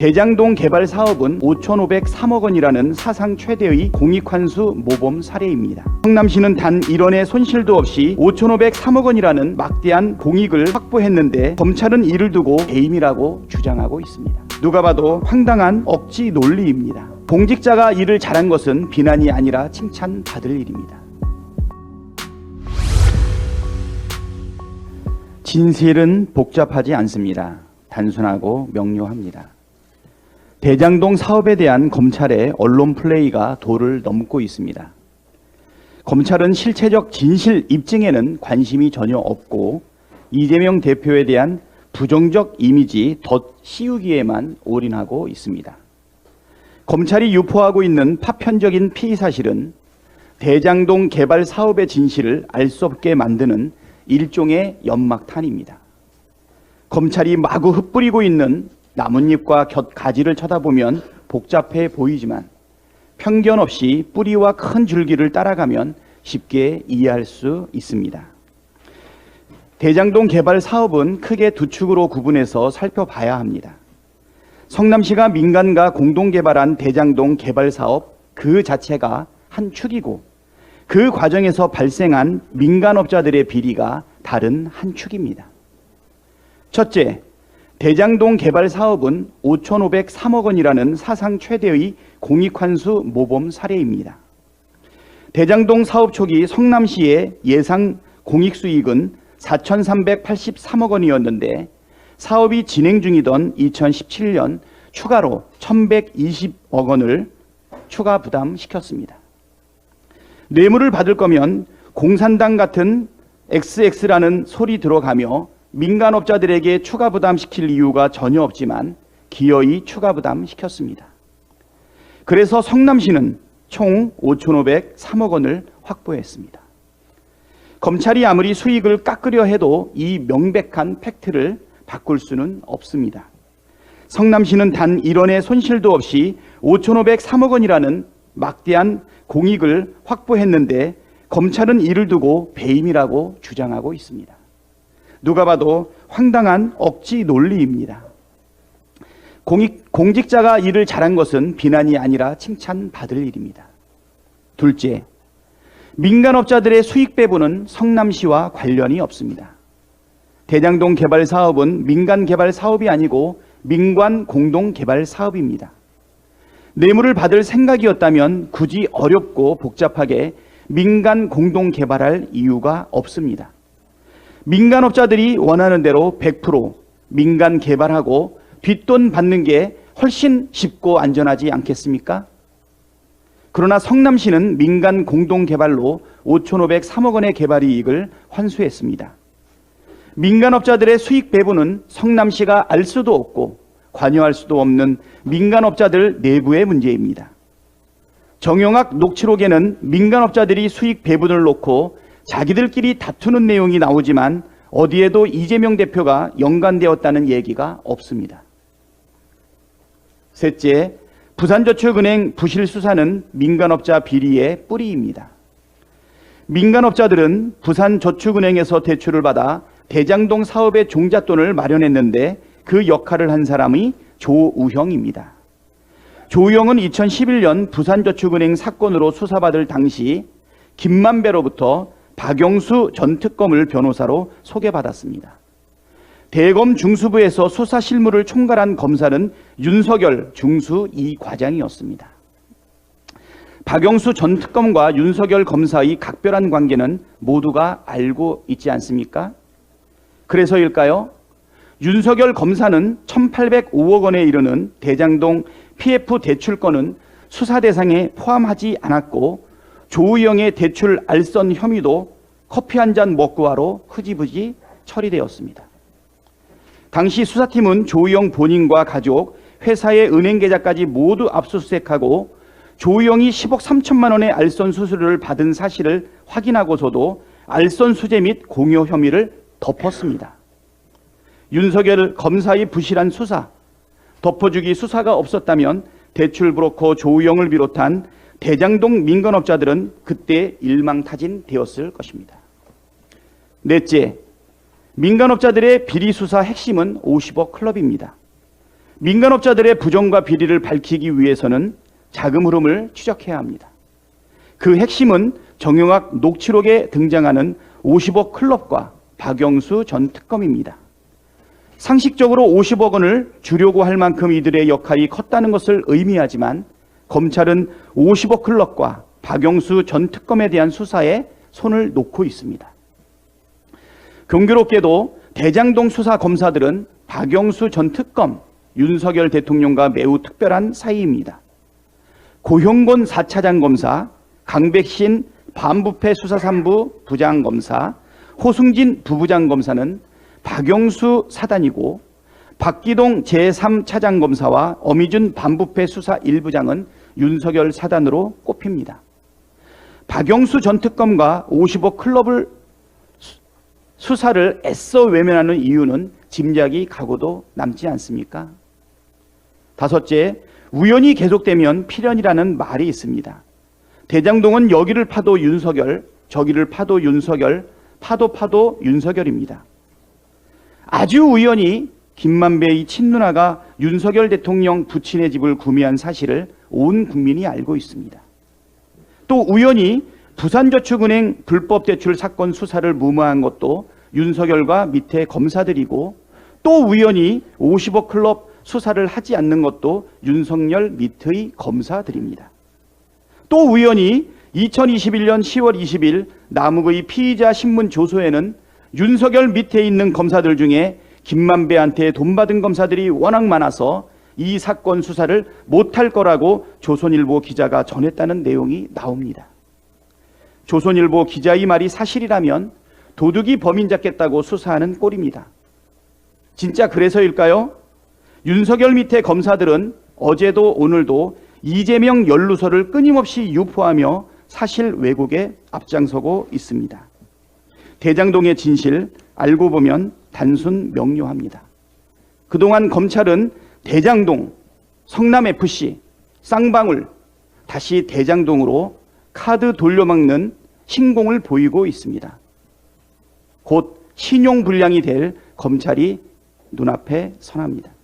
대장동 개발 사업은 5,503억 원이라는 사상 최대의 공익환수 모범 사례입니다. 성남시는 단 1원의 손실도 없이 5,503억 원이라는 막대한 공익을 확보했는데 검찰은 이를 두고 배임이라고 주장하고 있습니다. 누가 봐도 황당한 억지 논리입니다. 공직자가 일을 잘한 것은 비난이 아니라 칭찬받을 일입니다. 진실은 복잡하지 않습니다. 단순하고 명료합니다. 대장동 사업에 대한 검찰의 언론 플레이가 도를 넘고 있습니다. 검찰은 실체적 진실 입증에는 관심이 전혀 없고 이재명 대표에 대한 부정적 이미지 덧씌우기에만 올인하고 있습니다. 검찰이 유포하고 있는 파편적인 피의 사실은 대장동 개발 사업의 진실을 알 수 없게 만드는 일종의 연막탄입니다. 검찰이 마구 흩뿌리고 있는 나뭇잎과 곁가지를 쳐다보면 복잡해 보이지만 편견 없이 뿌리와 큰 줄기를 따라가면 쉽게 이해할 수 있습니다. 대장동 개발 사업은 크게 두 축으로 구분해서 살펴봐야 합니다. 성남시가 민간과 공동 개발한 대장동 개발 사업 그 자체가 한 축이고 그 과정에서 발생한 민간업자들의 비리가 다른 한 축입니다. 첫째, 대장동 개발 사업은 5,503억 원이라는 사상 최대의 공익환수 모범 사례입니다. 대장동 사업 초기 성남시의 예상 공익수익은 4,383억 원이었는데 사업이 진행 중이던 2017년 추가로 1,120억 원을 추가 부담시켰습니다. 뇌물을 받을 거면 공산당 같은 XX라는 소리 들어가며 민간업자들에게 추가 부담시킬 이유가 전혀 없지만 기어이 추가 부담시켰습니다. 그래서 성남시는 총 5,503억 원을 확보했습니다. 검찰이 아무리 수익을 깎으려 해도 이 명백한 팩트를 바꿀 수는 없습니다. 성남시는 단 1원의 손실도 없이 5,503억 원이라는 막대한 공익을 확보했는데 검찰은 이를 두고 배임이라고 주장하고 있습니다. 누가 봐도 황당한 억지 논리입니다. 공직자가 일을 잘한 것은 비난이 아니라 칭찬받을 일입니다. 둘째, 민간업자들의 수익 배분은 성남시와 관련이 없습니다. 대장동 개발 사업은 민간 개발 사업이 아니고 민관 공동 개발 사업입니다. 뇌물을 받을 생각이었다면 굳이 어렵고 복잡하게 민간 공동 개발할 이유가 없습니다. 민간업자들이 원하는 대로 100% 민간 개발하고 뒷돈 받는 게 훨씬 쉽고 안전하지 않겠습니까? 그러나 성남시는 민간 공동 개발로 5,503억 원의 개발 이익을 환수했습니다. 민간업자들의 수익 배분은 성남시가 알 수도 없고 관여할 수도 없는 민간업자들 내부의 문제입니다. 정영학 녹취록에는 민간업자들이 수익 배분을 놓고 자기들끼리 다투는 내용이 나오지만 어디에도 이재명 대표가 연관되었다는 얘기가 없습니다. 셋째, 부산저축은행 부실 수사는 민간업자 비리의 뿌리입니다. 민간업자들은 부산저축은행에서 대출을 받아 대장동 사업의 종잣돈을 마련했는데 그 역할을 한 사람이 조우형입니다. 조우형은 2011년 부산저축은행 사건으로 수사받을 당시 김만배로부터 박영수 전 특검을 변호사로 소개받았습니다. 대검 중수부에서 수사 실무를 총괄한 검사는 윤석열 중수 2과장이었습니다. 박영수 전 특검과 윤석열 검사의 각별한 관계는 모두가 알고 있지 않습니까? 그래서일까요? 윤석열 검사는 1,805억 원에 이르는 대장동 PF 대출건은 수사 대상에 포함하지 않았고 조우영의 대출 알선 혐의도 커피 한 잔 먹고 와로 흐지부지 처리되었습니다. 당시 수사팀은 조우영 본인과 가족, 회사의 은행 계좌까지 모두 압수수색하고 조우영이 10억 3천만 원의 알선 수수료를 받은 사실을 확인하고서도 알선 수재 및 공여 혐의를 덮었습니다. 윤석열 검사의 부실한 수사, 덮어주기 수사가 없었다면 대출 브로커 조우영을 비롯한 대장동 민간업자들은 그때 일망타진되었을 것입니다. 넷째, 민간업자들의 비리 수사 핵심은 50억 클럽입니다. 민간업자들의 부정과 비리를 밝히기 위해서는 자금 흐름을 추적해야 합니다. 그 핵심은 정영학 녹취록에 등장하는 50억 클럽과 박영수 전 특검입니다. 상식적으로 50억 원을 주려고 할 만큼 이들의 역할이 컸다는 것을 의미하지만 검찰은 50억 클럽과 박영수 전 특검에 대한 수사에 손을 놓고 있습니다. 경교롭게도 대장동 수사 검사들은 박영수 전 특검, 윤석열 대통령과 매우 특별한 사이입니다. 고형곤 4차장 검사, 강백신 반부패 수사삼부 부장검사, 호승진 부부장 검사는 박영수 사단이고 박기동 제3차장검사와 어미준 반부패 수사 1부장은 윤석열 사단으로 꼽힙니다. 박영수 전 특검과 50억 클럽을 수사를 애써 외면하는 이유는 짐작이 가고도 남지 않습니까? 다섯째, 우연이 계속되면 필연이라는 말이 있습니다. 대장동은 여기를 파도 윤석열, 저기를 파도 윤석열, 파도 윤석열입니다. 아주 우연히 김만배의 친누나가 윤석열 대통령 부친의 집을 구매한 사실을 온 국민이 알고 있습니다. 또 우연히 부산저축은행 불법대출 사건 수사를 무마한 것도 윤석열과 밑에 검사들이고, 또 우연히 50억 클럽 수사를 하지 않는 것도 윤석열 밑의 검사들입니다. 또 우연히 2021년 10월 20일 남욱의 피의자 신문 조서에는 윤석열 밑에 있는 검사들 중에 김만배한테 돈 받은 검사들이 워낙 많아서 이 사건 수사를 못할 거라고 조선일보 기자가 전했다는 내용이 나옵니다. 조선일보 기자의 말이 사실이라면 도둑이 범인 잡겠다고 수사하는 꼴입니다. 진짜 그래서일까요? 윤석열 밑에 검사들은 어제도 오늘도 이재명 연루설을 끊임없이 유포하며 사실 왜곡에 앞장서고 있습니다. 대장동의 진실 알고 보면 단순 명료합니다. 그동안 검찰은 대장동, 성남FC, 쌍방울, 다시 대장동으로 카드 돌려막는 신공을 보이고 있습니다. 곧 신용불량이 될 검찰이 눈앞에 선합니다.